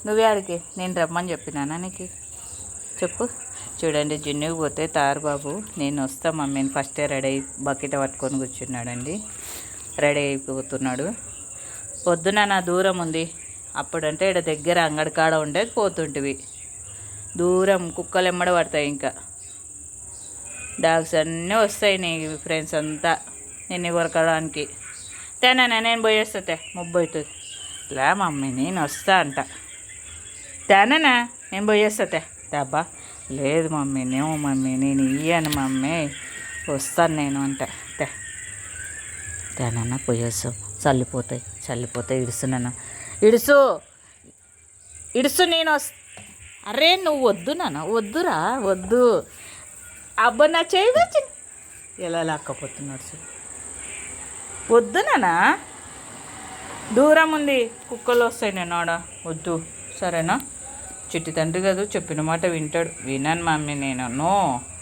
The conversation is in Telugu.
నువ్వే ఆడికి నేను రమ్మని చెప్పినానా నీకు? చెప్పు. చూడండి జున్నుకి పోతే తారుబాబు నేను వస్తా మమ్మీని ఫస్టే రెడీ అయి బకెట్ పట్టుకొని కూర్చున్నాడండి. రెడీ అయిపోతున్నాడు. పొద్దున నా దూరం ఉంది, అప్పుడంటే ఇక్కడ దగ్గర అంగడి కాడ ఉండేది పోతుంటివి. దూరం కుక్కలు ఎమ్మడ పడతాయి, ఇంకా డాగ్స్ అన్నీ వస్తాయి నీ ఫ్రెండ్స్ అంతా నిన్ను కొరకడానికి. తేనా నేను పోయేస్తే ముబ్బు అవుతుంది. లే మమ్మీ నేను వస్తా అంట. తేనా నేను పోయేస్తే అబ్బా లేదు మమ్మీ నేను ఇయ్యాను మమ్మీ వస్తాను నేను అంట. తేనన్నా పోయేస్తావు, చల్లిపోతాయి ఇడుస్తున్నాను. ఇడుసు నేను అరే నువ్వు వద్దు నాన్న, వద్దురా వద్దు. అబ్బా నా చేయి ఎలా లాక్కపోతున్నాడు సార్. వద్దు నాన్న, దూరం ఉంది, కుక్కలు వస్తాయి నేను ఆడ వద్దు. సరేనా? చిట్టి తండ్రి కదా, చెప్పిన మాట వింటాడు. వినాను మమ్మీ నేను. నో